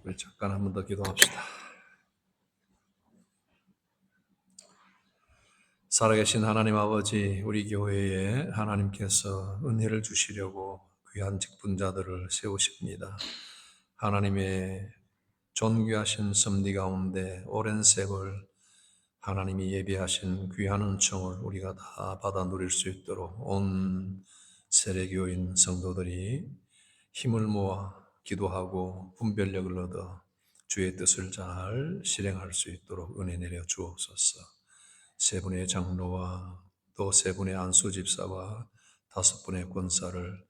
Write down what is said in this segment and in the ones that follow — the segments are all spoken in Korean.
우리 잠깐 한 번 더 기도합시다. 살아계신 하나님 아버지, 우리 교회에 하나님께서 은혜를 주시려고 귀한 직분자들을 세우십니다. 하나님의 존귀하신 섭리 가운데 오랜 세월 하나님이 예비하신 귀한 은총을 우리가 다 받아 누릴 수 있도록 온 세례교인 성도들이 힘을 모아 기도하고 분별력을 얻어 주의 뜻을 잘 실행할 수 있도록 은혜 내려 주옵소서. 세 분의 장로와 또 세 분의 안수 집사와 다섯 분의 권사를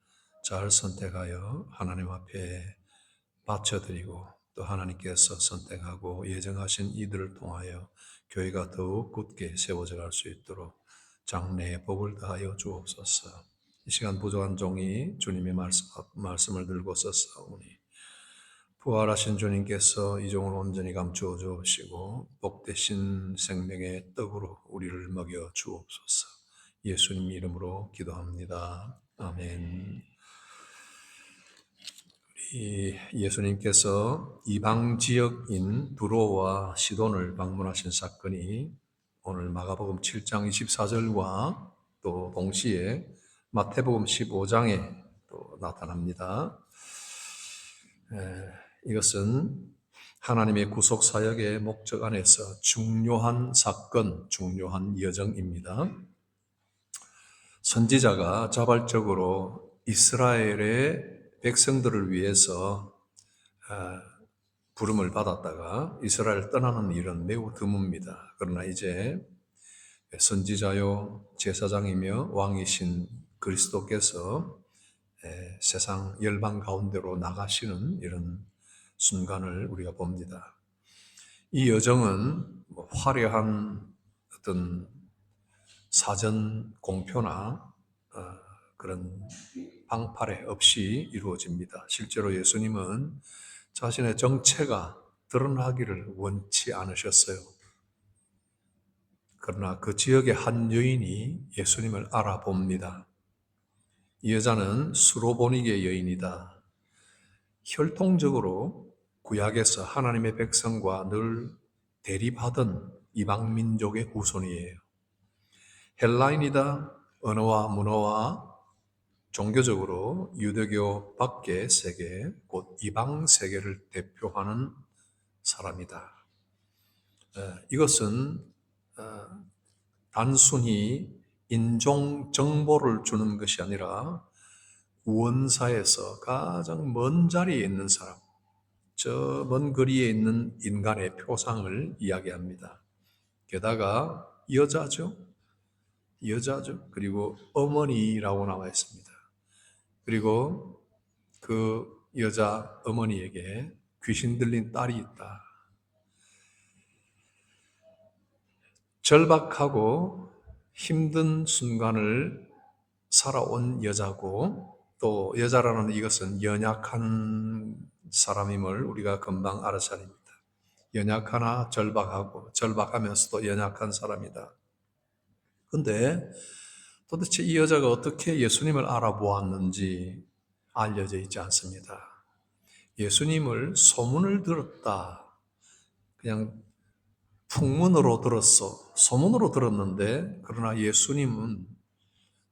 잘 선택하여 하나님 앞에 바쳐드리고 또 하나님께서 선택하고 예정하신 이들을 통하여 교회가 더욱 굳게 세워져 갈 수 있도록 장래의 복을 다하여 주옵소서. 이 시간 부족한 종이 주님의 말씀을 들고 서사오니 부활하신 주님께서 이 종을 온전히 감추어 주옵시고 복되신 생명의 떡으로 우리를 먹여 주옵소서. 예수님 이름으로 기도합니다. 아멘. 예수님께서 이방 지역인 두로와 시돈을 방문하신 사건이 오늘 마가복음 7장 24절과 또 동시에 마태복음 15장에 또 나타납니다. 이것은 하나님의 구속 사역의 목적 안에서 중요한 사건, 중요한 여정입니다. 선지자가 자발적으로 이스라엘의 백성들을 위해서 부름을 받았다가 이스라엘을 떠나는 일은 매우 드뭅니다. 그러나 이제 선지자요 제사장이며 왕이신 그리스도께서 세상 열방 가운데로 나가시는 이런 순간을 우리가 봅니다. 이 여정은 화려한 어떤 사전 공표나 그런 방파레 없이 이루어집니다. 실제로 예수님은 자신의 정체가 드러나기를 원치 않으셨어요. 그러나 그 지역의 한 여인이 예수님을 알아봅니다. 이 여자는 수로보니게 여인이다. 혈통적으로 구약에서 하나님의 백성과 늘 대립하던 이방 민족의 후손이에요. 헬라인이다. 언어와 문화와 종교적으로 유대교 밖의 세계, 곧 이방 세계를 대표하는 사람이다. 이것은 단순히 인종 정보를 주는 것이 아니라 원사에서 가장 먼 자리에 있는 사람, 저 먼 거리에 있는 인간의 표상을 이야기합니다. 게다가 여자죠. 그리고 어머니라고 나와 있습니다. 그리고 그 여자 어머니에게 귀신 들린 딸이 있다. 절박하고 힘든 순간을 살아온 여자고 또 여자라는 이것은 연약한 사람임을 우리가 금방 알아차립니다. 연약하나 절박하면서도 연약한 사람이다. 그런데 도대체 이 여자가 어떻게 예수님을 알아보았는지 알려져 있지 않습니다. 예수님을 소문을 들었다. 그냥 풍문으로 들었어. 소문으로 들었는데 그러나 예수님은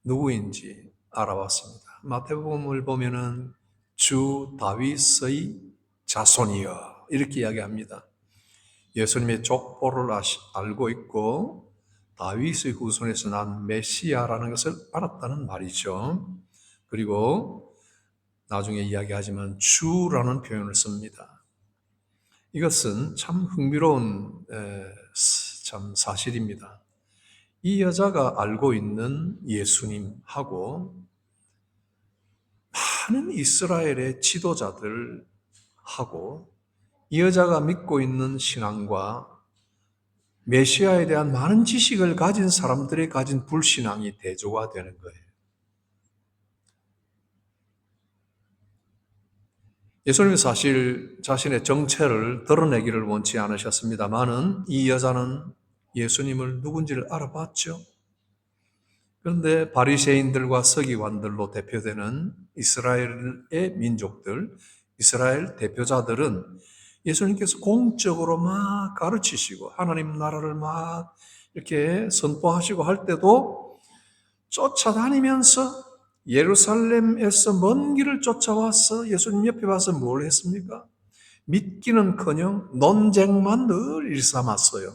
누구인지 알아봤습니다. 마태복음을 보면은 주 다윗의 자손이여 이렇게 이야기합니다. 예수님의 족보를 알고 있고 다윗의 후손에서 난 메시아라는 것을 알았다는 말이죠. 그리고 나중에 이야기하지만 주라는 표현을 씁니다. 이것은 참 흥미로운 참 사실입니다. 이 여자가 알고 있는 예수님하고 많은 이스라엘의 지도자들하고 이 여자가 믿고 있는 신앙과 메시아에 대한 많은 지식을 가진 사람들이 가진 불신앙이 대조가 되는 거예요. 예수님은 사실 자신의 정체를 드러내기를 원치 않으셨습니다만은 이 여자는 예수님을 누군지를 알아봤죠. 그런데 바리새인들과 서기관들로 대표되는 이스라엘의 민족들, 이스라엘 대표자들은 예수님께서 공적으로 막 가르치시고 하나님 나라를 막 이렇게 선포하시고 할 때도 쫓아다니면서 예루살렘에서 먼 길을 쫓아와서 예수님 옆에 와서 뭘 했습니까? 믿기는커녕 논쟁만 늘 일삼았어요.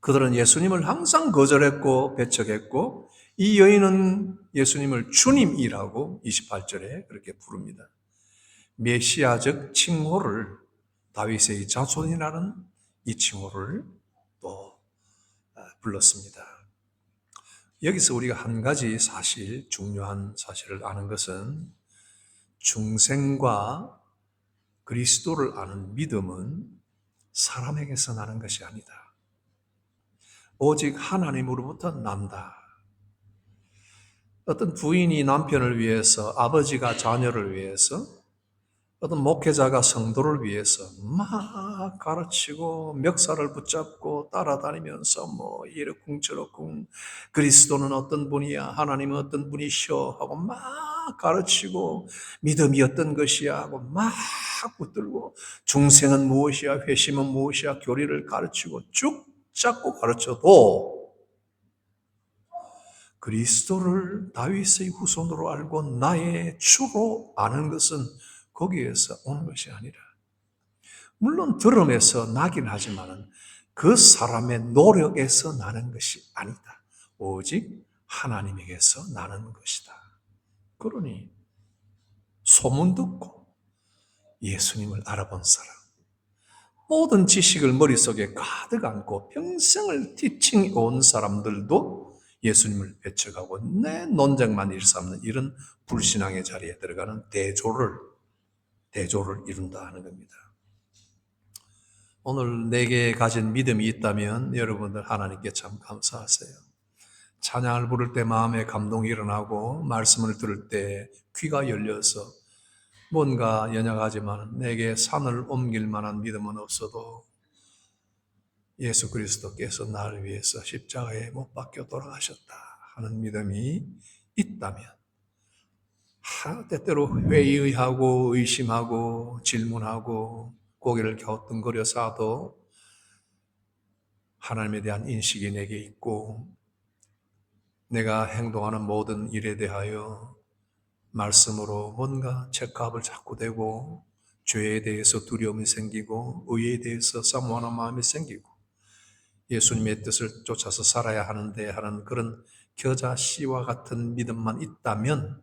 그들은 예수님을 항상 거절했고 배척했고 이 여인은 예수님을 주님이라고 28절에 그렇게 부릅니다. 메시아적 칭호를 다윗의 자손이라는 이 칭호를 또 불렀습니다. 여기서 우리가 한 가지 중요한 사실을 아는 것은 중생과 그리스도를 아는 믿음은 사람에게서 나는 것이 아니다. 오직 하나님으로부터 난다. 어떤 부인이 남편을 위해서, 아버지가 자녀를 위해서, 어떤 목회자가 성도를 위해서 막 가르치고 멱살을 붙잡고 따라다니면서 뭐 이러쿵저러쿵 그리스도는 어떤 분이야, 하나님은 어떤 분이셔 하고 막 가르치고 믿음이 어떤 것이야 하고 막 붙들고 중생은 무엇이야, 회심은 무엇이야 교리를 가르치고 쭉 잡고 가르쳐도 그리스도를 다윗의 후손으로 알고 나의 주로 아는 것은 거기에서 오는 것이 아니라, 물론 들음에서 나긴 하지만 그 사람의 노력에서 나는 것이 아니다. 오직 하나님에게서 나는 것이다. 그러니 소문 듣고 예수님을 알아본 사람, 모든 지식을 머릿속에 가득 안고 평생을 티칭해 온 사람들도 예수님을 배척하고 내 논쟁만 일삼는 이런 불신앙의 자리에 들어가는 대조를 이룬다 하는 겁니다. 오늘 내게 가진 믿음이 있다면 여러분들 하나님께 참 감사하세요. 찬양을 부를 때 마음에 감동이 일어나고 말씀을 들을 때 귀가 열려서 뭔가 연약하지만 내게 산을 옮길 만한 믿음은 없어도 예수 그리스도께서 나를 위해서 십자가에 못 박혀 돌아가셨다 하는 믿음이 있다면, 때때로 회의하고 의심하고 질문하고 고개를 갸우뚱거려 싸도 하나님에 대한 인식이 내게 있고 내가 행동하는 모든 일에 대하여 말씀으로 뭔가 체크업을 자꾸 되고 죄에 대해서 두려움이 생기고 의에 대해서 사모하는 마음이 생기고 예수님의 뜻을 쫓아서 살아야 하는데 하는 그런 겨자씨와 같은 믿음만 있다면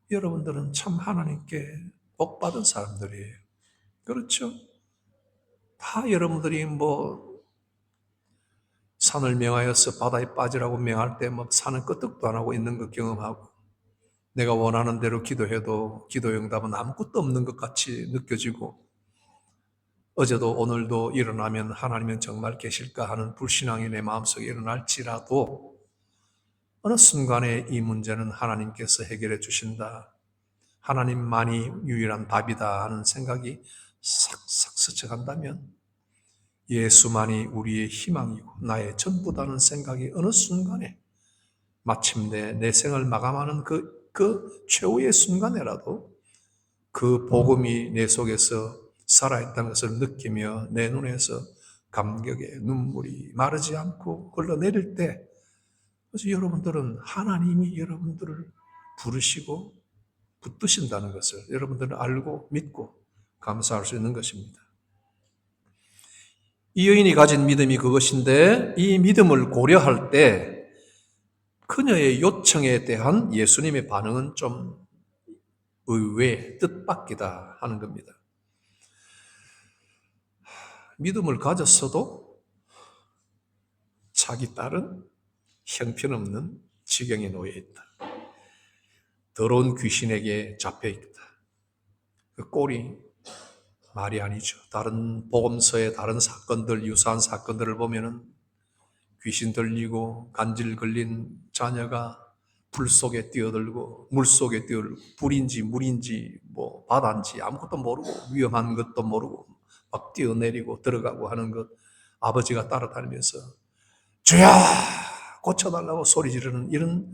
여러분들은 참 하나님께 복받은 사람들이에요. 그렇죠? 다 여러분들이 뭐 산을 명하여서 바다에 빠지라고 명할 때 뭐 산은 끄떡도 안 하고 있는 거 경험하고 내가 원하는 대로 기도해도 기도 응답은 아무것도 없는 것 같이 느껴지고 어제도 오늘도 일어나면 하나님은 정말 계실까 하는 불신앙이 내 마음속에 일어날지라도 어느 순간에 이 문제는 하나님께서 해결해 주신다, 하나님만이 유일한 답이다 하는 생각이 싹싹 스쳐간다면 예수만이 우리의 희망이고 나의 전부다는 생각이 어느 순간에 마침내 내 생을 마감하는 그 최후의 순간에라도 그 복음이 내 속에서 살아있다는 것을 느끼며 내 눈에서 감격의 눈물이 마르지 않고 흘러내릴 때, 그래서 여러분들은 하나님이 여러분들을 부르시고 붙드신다는 것을 여러분들은 알고 믿고 감사할 수 있는 것입니다. 이 여인이 가진 믿음이 그것인데 이 믿음을 고려할 때 그녀의 요청에 대한 예수님의 반응은 좀 의외, 뜻밖이다 하는 겁니다. 믿음을 가졌어도 자기 딸은 형편없는 지경에 놓여 있다. 더러운 귀신에게 잡혀 있다. 그 꼴이 말이 아니죠. 다른 복음서의 다른 사건들, 유사한 사건들을 보면은 귀신 들리고 간질 걸린 자녀가 불 속에 뛰어들고 물 속에 뛰어들고 불인지 물인지 뭐 바다인지 아무것도 모르고 위험한 것도 모르고 막 뛰어내리고 들어가고 하는 것, 아버지가 따라다니면서 주야 고쳐달라고 소리 지르는 이런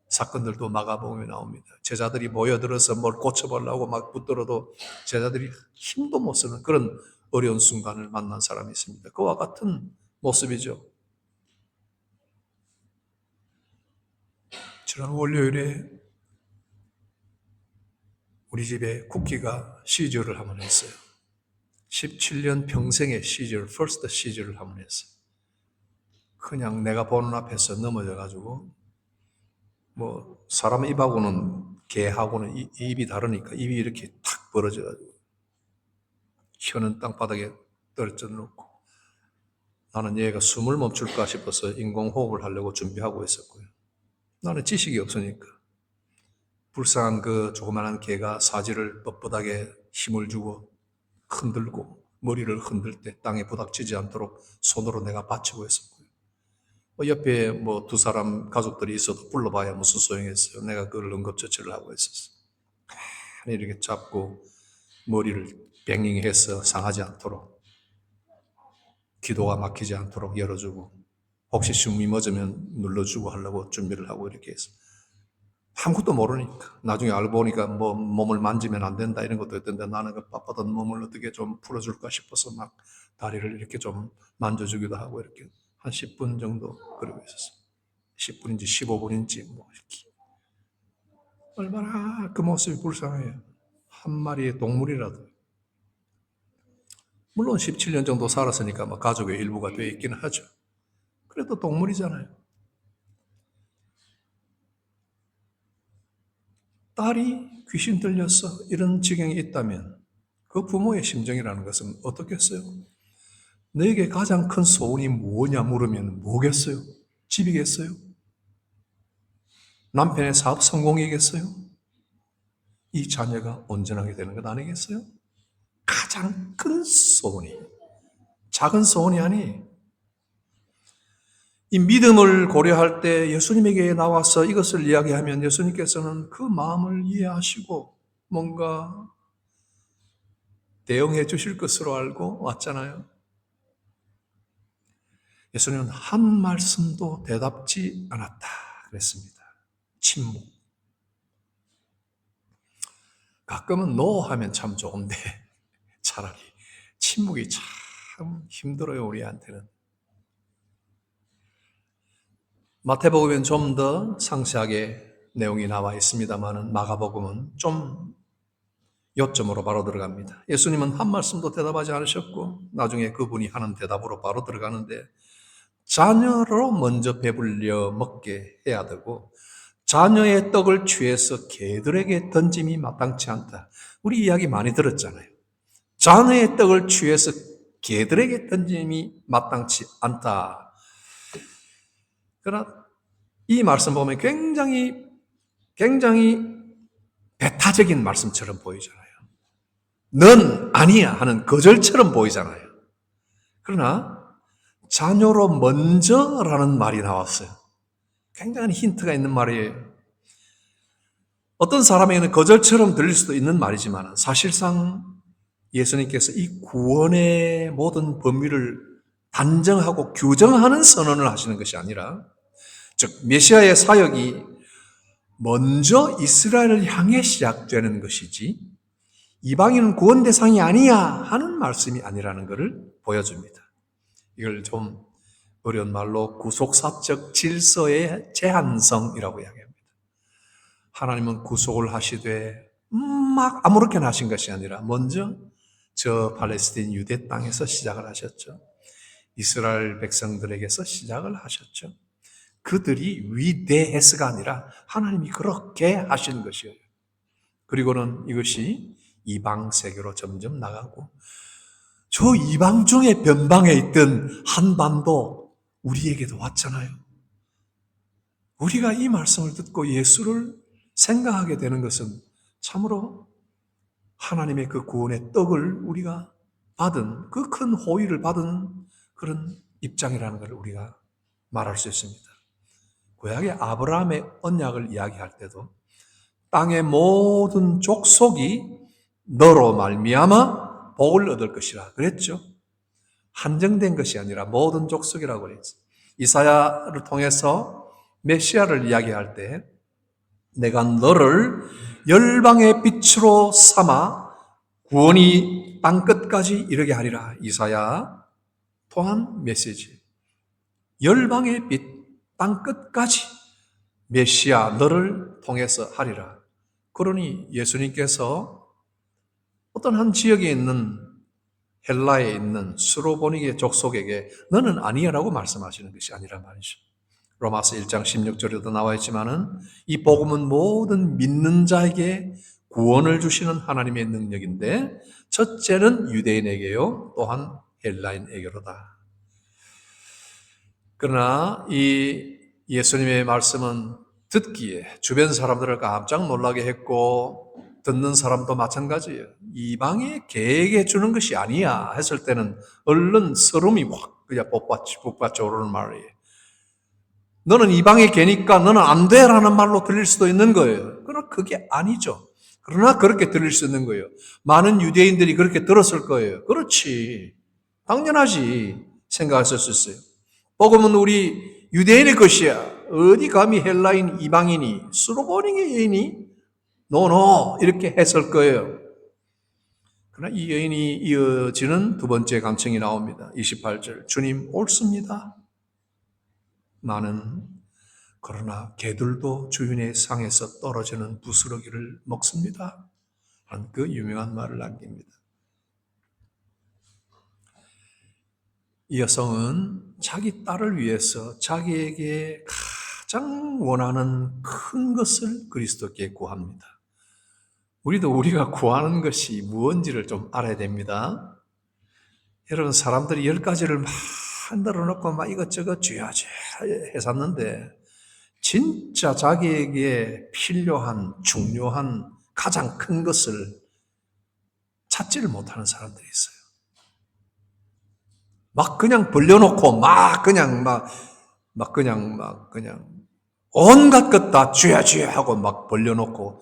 사건들도 마가복음에 나옵니다. 제자들이 모여들어서 뭘 고쳐보려고 막 붙들어도 제자들이 힘도 못 쓰는 그런 어려운 순간을 만난 사람이 있습니다. 그와 같은 모습이죠. 지난 월요일에 우리 집에 쿠키가 시저를 한번 했어요. 17년 평생의 시절, 퍼스트 시절을 한번 했어요. 그냥 내가 보는 앞에서 넘어져가지고 뭐 사람 입하고는 개하고는 입이 다르니까 입이 이렇게 탁 벌어져가지고 혀는 땅바닥에 떨어져 놓고 나는 얘가 숨을 멈출까 싶어서 인공호흡을 하려고 준비하고 있었고요. 나는 지식이 없으니까 불쌍한 그 조그만한 개가 사지를 뻣뻣하게 힘을 주고 흔들고 머리를 흔들 때 땅에 부닥치지 않도록 손으로 내가 받치고 있었고요. 옆에 뭐 두 사람 가족들이 있어도 불러봐야 무슨 소용이었어요. 내가 그걸 응급처치를 하고 있었어요. 이렇게 잡고 머리를 뱅잉해서 상하지 않도록 기도가 막히지 않도록 열어주고 혹시 숨이 멎으면 눌러주고 하려고 준비를 하고 이렇게 해서 아무것도 모르니까 나중에 알고 보니까 뭐 몸을 만지면 안 된다 이런 것도 있던데 나는 그 빳빳한 몸을 어떻게 좀 풀어줄까 싶어서 막 다리를 이렇게 좀 만져주기도 하고 이렇게 한 10분 정도 그러고 있었어요. 10분인지 15분인지 뭐 이렇게 얼마나 그 모습이 불쌍해요. 한 마리의 동물이라도 물론 17년 정도 살았으니까 뭐 가족의 일부가 되어 있기는 하죠. 그래도 동물이잖아요. 딸이 귀신 들려서 이런 지경에 있다면 그 부모의 심정이라는 것은 어떻겠어요? 너에게 가장 큰 소원이 뭐냐 물으면 뭐겠어요? 집이겠어요? 남편의 사업 성공이겠어요? 이 자녀가 온전하게 되는 것 아니겠어요? 가장 큰 소원이 작은 소원이 아니. 이 믿음을 고려할 때 예수님에게 나와서 이것을 이야기하면 예수님께서는 그 마음을 이해하시고 뭔가 대응해 주실 것으로 알고 왔잖아요. 예수님은 한 말씀도 대답지 않았다 그랬습니다. 침묵. 가끔은 노 하면 참 좋은데 차라리 침묵이 참 힘들어요, 우리한테는. 마태복음엔 좀 더 상세하게 내용이 나와 있습니다만 마가복음은 좀 요점으로 바로 들어갑니다. 예수님은 한 말씀도 대답하지 않으셨고 나중에 그분이 하는 대답으로 바로 들어가는데 자녀로 먼저 배불려 먹게 해야 되고 자녀의 떡을 취해서 개들에게 던짐이 마땅치 않다. 우리 이야기 많이 들었잖아요. 자녀의 떡을 취해서 개들에게 던짐이 마땅치 않다. 그러나 이 말씀 보면 굉장히 배타적인 말씀처럼 보이잖아요. 넌 아니야 하는 거절처럼 보이잖아요. 그러나 자녀로 먼저라는 말이 나왔어요. 굉장한 힌트가 있는 말이에요. 어떤 사람에게는 거절처럼 들릴 수도 있는 말이지만 사실상 예수님께서 이 구원의 모든 범위를 단정하고 규정하는 선언을 하시는 것이 아니라 즉 메시아의 사역이 먼저 이스라엘을 향해 시작되는 것이지 이방인은 구원 대상이 아니야 하는 말씀이 아니라는 것을 보여줍니다. 이걸 좀 어려운 말로 구속사적 질서의 제한성이라고 이야기합니다. 하나님은 구속을 하시되 막 아무렇게나 하신 것이 아니라 먼저 저 팔레스틴 유대 땅에서 시작을 하셨죠. 이스라엘 백성들에게서 시작을 하셨죠. 그들이 위대해서가 아니라 하나님이 그렇게 하신 것이에요. 그리고는 이것이 이방 세계로 점점 나가고 저 이방 중에 변방에 있던 한반도 우리에게도 왔잖아요. 우리가 이 말씀을 듣고 예수를 생각하게 되는 것은 참으로 하나님의 그 구원의 떡을 우리가 받은 그 큰 호의를 받은 그런 입장이라는 걸 우리가 말할 수 있습니다. 구약의 아브라함의 언약을 이야기할 때도 땅의 모든 족속이 너로 말미암아 복을 얻을 것이라 그랬죠. 한정된 것이 아니라 모든 족속이라고 그랬어요. 이사야를 통해서 메시아를 이야기할 때 내가 너를 열방의 빛으로 삼아 구원이 땅끝까지 이르게 하리라. 이사야 또한 메시지. 열방의 빛 땅끝까지 메시아 너를 통해서 하리라. 그러니 예수님께서 어떤 한 지역에 있는 헬라에 있는 스로보니게 족속에게 너는 아니야라고 말씀하시는 것이 아니란 말이죠. 로마서 1장 16절에도 나와 있지만은 이 복음은 모든 믿는 자에게 구원을 주시는 하나님의 능력인데 첫째는 유대인에게요, 또한 헬라인에게로다. 그러나 이 예수님의 말씀은 듣기에 주변 사람들을 깜짝 놀라게 했고 듣는 사람도 마찬가지예요. 이방에 개에게 주는 것이 아니야 했을 때는 얼른 서름이 확 그냥 북받쳐 오르는 말이에요. 너는 이방의 개니까 너는 안 돼라는 말로 들릴 수도 있는 거예요. 그러나 그게 아니죠. 그러나 그렇게 들릴 수 있는 거예요. 많은 유대인들이 그렇게 들었을 거예요. 그렇지. 당연하지. 생각하실 수 있어요. 복음은 우리 유대인의 것이야. 어디 감히 헬라인 이방인이 스로보니게 여인이 노노 이렇게 했을 거예요. 그러나 이 여인이 이어지는 두 번째 간청이 나옵니다. 28절 주님 옳습니다. 나는 그러나 개들도 주인의 상에서 떨어지는 부스러기를 먹습니다. 하는 그 유명한 말을 남깁니다. 이 여성은 자기 딸을 위해서 자기에게 가장 원하는 큰 것을 그리스도께 구합니다. 우리도 우리가 구하는 것이 무엇인지를 좀 알아야 됩니다. 여러분, 사람들이 10가지를 막 흔들어 놓고 막 이것저것 주야 했었는데 진짜 자기에게 필요한 중요한 가장 큰 것을 찾지를 못하는 사람들이 있어요. 막 그냥 벌려놓고 그냥 온갖 것 다 주야 하고 막 벌려놓고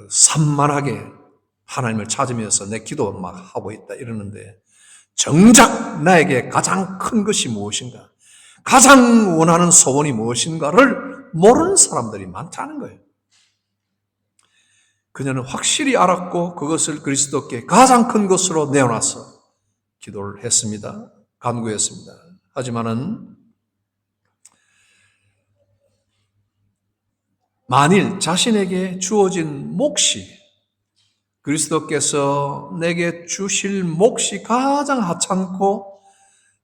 산만하게 하나님을 찾으면서 내 기도 막 하고 있다 이러는데 정작 나에게 가장 큰 것이 무엇인가, 가장 원하는 소원이 무엇인가를 모르는 사람들이 많다는 거예요. 그녀는 확실히 알았고 그것을 그리스도께 가장 큰 것으로 내어놔서 기도를 했습니다. 간구했습니다. 하지만은 만일 자신에게 주어진 몫이, 그리스도께서 내게 주실 몫이 가장 하찮고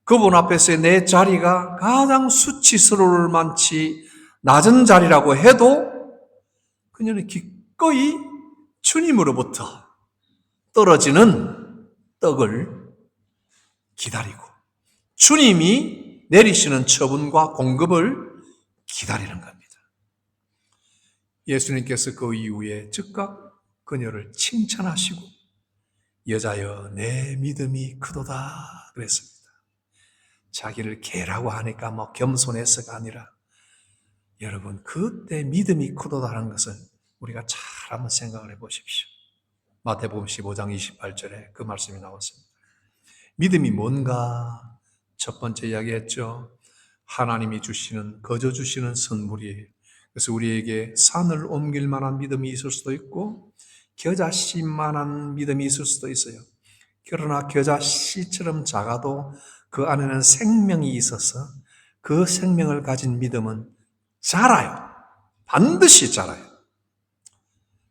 그분 앞에서의 내 자리가 가장 수치스러울 만치 낮은 자리라고 해도 그녀는 기꺼이 주님으로부터 떨어지는 떡을 기다리고 주님이 내리시는 처분과 공급을 기다리는 겁니다. 예수님께서 그 이후에 즉각 그녀를 칭찬하시고 여자여 내 믿음이 크도다 그랬습니다. 자기를 개라고 하니까 겸손해서가 아니라 여러분 그때 믿음이 크도다라는 것은 우리가 잘 한번 생각을 해보십시오. 마태복음 15장 28절에 그 말씀이 나왔습니다. 믿음이 뭔가? 첫 번째 이야기했죠. 하나님이 주시는, 거저 주시는 선물이에요. 그래서 우리에게 산을 옮길 만한 믿음이 있을 수도 있고 겨자씨 만한 믿음이 있을 수도 있어요. 그러나 겨자씨처럼 작아도 그 안에는 생명이 있어서 그 생명을 가진 믿음은 자라요. 반드시 자라요.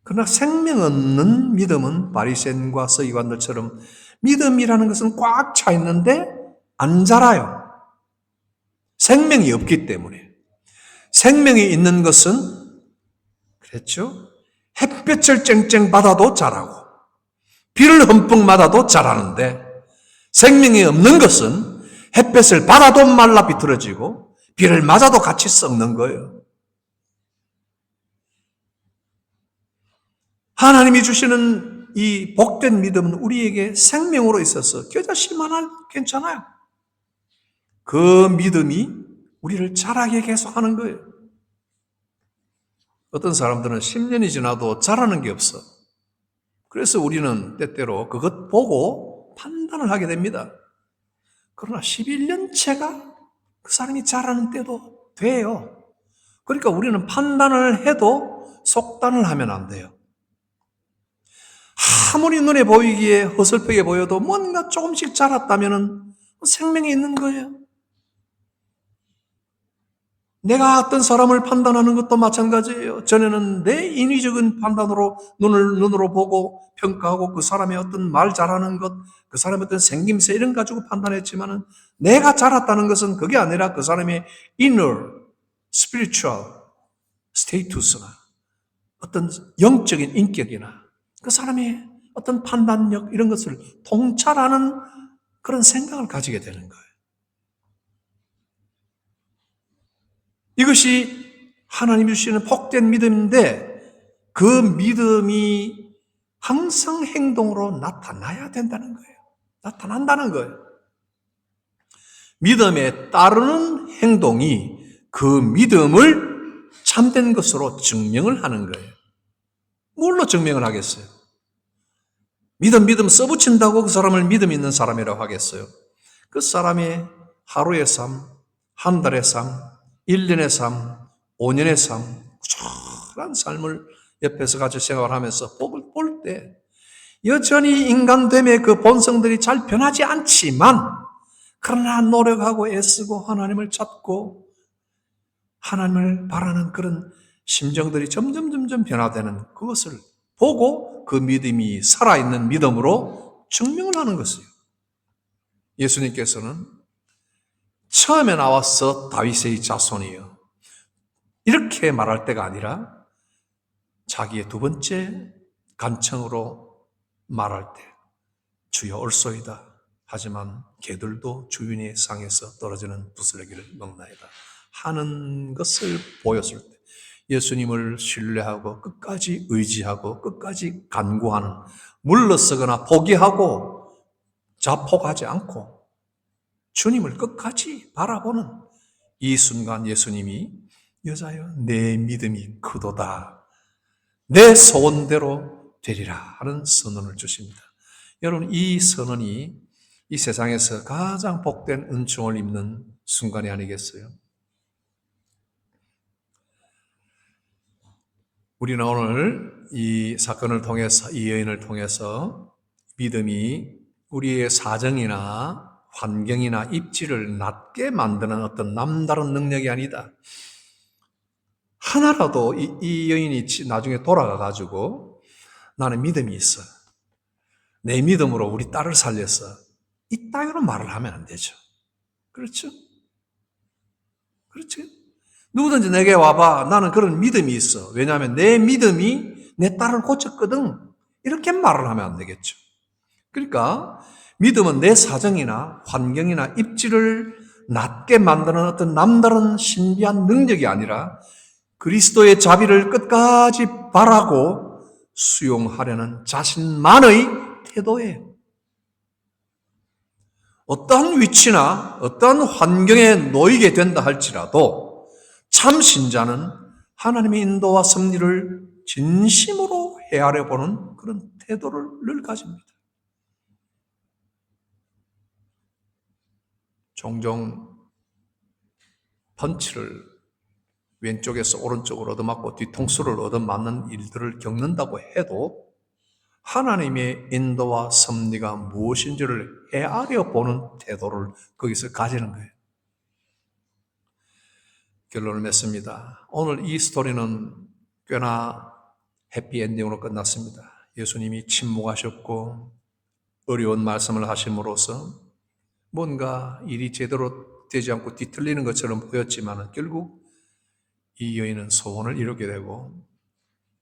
그러나 생명 없는 믿음은 바리새인과 서기관들처럼 믿음이라는 것은 꽉 차 있는데 안 자라요. 생명이 없기 때문에. 생명이 있는 것은 그랬죠? 햇볕을 쨍쨍 받아도 자라고 비를 흠뻑 맞아도 자라는데 생명이 없는 것은 햇볕을 받아도 말라 비틀어지고 비를 맞아도 같이 썩는 거예요. 하나님이 주시는 이 복된 믿음은 우리에게 생명으로 있어서 겨자씨만한 괜찮아요. 그 믿음이 우리를 자라게 계속하는 거예요. 어떤 사람들은 10년이 지나도 자라는 게 없어. 그래서 우리는 때때로 그것 보고 판단을 하게 됩니다. 그러나 11년째가 그 사람이 자라는 때도 돼요. 그러니까 우리는 판단을 해도 속단을 하면 안 돼요. 아무리 눈에 보이기에 허설프게 보여도 뭔가 조금씩 자랐다면 생명이 있는 거예요. 내가 어떤 사람을 판단하는 것도 마찬가지예요. 전에는 내 인위적인 판단으로 눈으로 보고 평가하고 그 사람의 어떤 말 잘하는 것, 그 사람의 어떤 생김새 이런 가지고 판단했지만은 내가 자랐다는 것은 그게 아니라 그 사람의 inner spiritual status나 어떤 영적인 인격이나 그 사람의 어떤 판단력 이런 것을 통찰하는 그런 생각을 가지게 되는 거예요. 이것이 하나님이 주시는 복된 믿음인데 그 믿음이 항상 행동으로 나타나야 된다는 거예요. 나타난다는 거예요. 믿음에 따르는 행동이 그 믿음을 참된 것으로 증명을 하는 거예요. 뭘로 증명을 하겠어요? 믿음 써붙인다고 그 사람을 믿음 있는 사람이라고 하겠어요? 그 사람의 하루의 삶, 한 달의 삶, 1년의 삶, 5년의 삶, 꾸준한 삶을 옆에서 같이 생활을 하면서 볼 때 여전히 인간됨의 그 본성들이 잘 변하지 않지만 그러나 노력하고 애쓰고 하나님을 찾고 하나님을 바라는 그런 심정들이 점점 변화되는 그것을 보고 그 믿음이 살아있는 믿음으로 증명을 하는 것이에요. 예수님께서는 처음에 나와서 다윗의 자손이요 이렇게 말할 때가 아니라 자기의 두 번째 간청으로 말할 때 주여 올소이다. 하지만 개들도 주인의 상에서 떨어지는 부스러기를 먹나이다 하는 것을 보였을 때 예수님을 신뢰하고 끝까지 의지하고 끝까지 간구하는 물러서거나 포기하고 자폭하지 않고 주님을 끝까지 바라보는 이 순간 예수님이 여자여 내 믿음이 크도다 내 소원대로 되리라 하는 선언을 주십니다. 여러분 이 선언이 이 세상에서 가장 복된 은총을 입는 순간이 아니겠어요? 우리는 오늘 이 사건을 통해서 이 여인을 통해서 믿음이 우리의 사정이나 환경이나 입지를 낮게 만드는 어떤 남다른 능력이 아니다. 하나라도 이 여인이 나중에 돌아가가지고 나는 믿음이 있어. 내 믿음으로 우리 딸을 살렸어. 이따위로 말을 하면 안 되죠. 그렇죠? 그렇죠? 누구든지 내게 와봐. 나는 그런 믿음이 있어. 왜냐하면 내 믿음이 내 딸을 고쳤거든. 이렇게 말을 하면 안 되겠죠. 그러니까 믿음은 내 사정이나 환경이나 입지를 낮게 만드는 어떤 남다른 신비한 능력이 아니라 그리스도의 자비를 끝까지 바라고 수용하려는 자신만의 태도예요. 어떠한 위치나 어떠한 환경에 놓이게 된다 할지라도 참 신자는 하나님의 인도와 섭리를 진심으로 헤아려 보는 그런 태도를 늘 가집니다. 종종 펀치를 왼쪽에서 오른쪽으로 얻어맞고 뒤통수를 얻어맞는 일들을 겪는다고 해도 하나님의 인도와 섭리가 무엇인지를 헤아려 보는 태도를 거기서 가지는 거예요. 결론을 맺습니다. 오늘 이 스토리는 꽤나 해피엔딩으로 끝났습니다. 예수님이 침묵하셨고 어려운 말씀을 하심으로써 뭔가 일이 제대로 되지 않고 뒤틀리는 것처럼 보였지만 결국 이 여인은 소원을 이루게 되고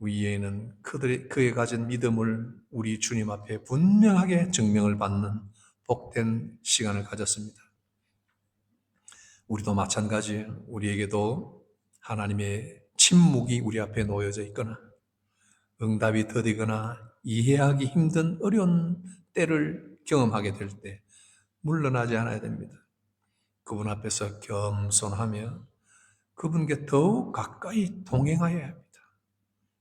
이 여인은 그의 가진 믿음을 우리 주님 앞에 분명하게 증명을 받는 복된 시간을 가졌습니다. 우리도 마찬가지예요. 우리에게도 하나님의 침묵이 우리 앞에 놓여져 있거나 응답이 더디거나 이해하기 힘든 어려운 때를 경험하게 될 때 물러나지 않아야 됩니다. 그분 앞에서 겸손하며 그분께 더욱 가까이 동행하여야 합니다.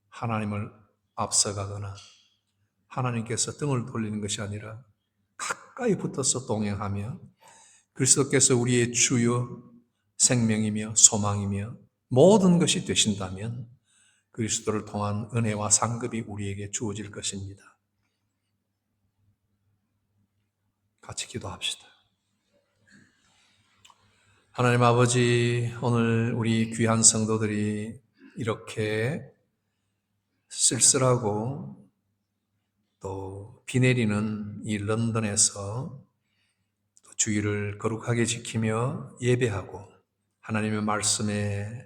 하나님을 앞서가거나 하나님께서 등을 돌리는 것이 아니라 가까이 붙어서 동행하며 그리스도께서 우리의 주요 생명이며 소망이며 모든 것이 되신다면 그리스도를 통한 은혜와 상급이 우리에게 주어질 것입니다. 같이 기도합시다. 하나님 아버지, 오늘 우리 귀한 성도들이 이렇게 쓸쓸하고 또 비 내리는 이 런던에서 주의를 거룩하게 지키며 예배하고 하나님의 말씀에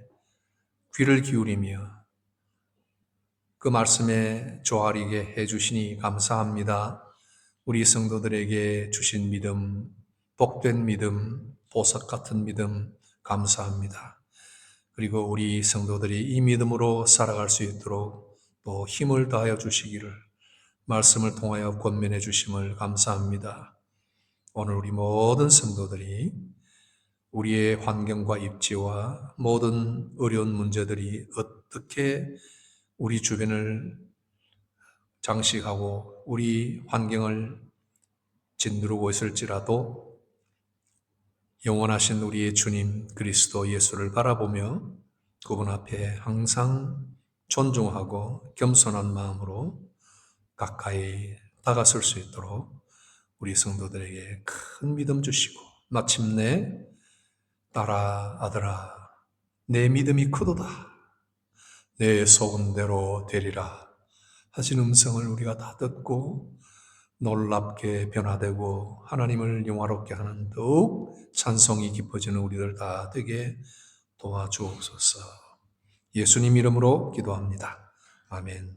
귀를 기울이며 그 말씀에 조아리게 해주시니 감사합니다. 우리 성도들에게 주신 믿음, 복된 믿음, 보석 같은 믿음 감사합니다. 그리고 우리 성도들이 이 믿음으로 살아갈 수 있도록 또 힘을 다하여 주시기를 말씀을 통하여 권면해 주심을 감사합니다. 오늘 우리 모든 성도들이 우리의 환경과 입지와 모든 어려운 문제들이 어떻게 우리 주변을 장식하고 우리 환경을 짓누르고 있을지라도 영원하신 우리의 주님 그리스도 예수를 바라보며 그분 앞에 항상 존중하고 겸손한 마음으로 가까이 다가설 수 있도록 우리 성도들에게 큰 믿음 주시고 마침내 딸아 아들아 내 믿음이 크도다 내 소원대로 되리라 하신 음성을 우리가 다 듣고 놀랍게 변화되고 하나님을 영화롭게 하는 더욱 찬송이 깊어지는 우리들 다 되게 도와주옵소서. 예수님 이름으로 기도합니다. 아멘.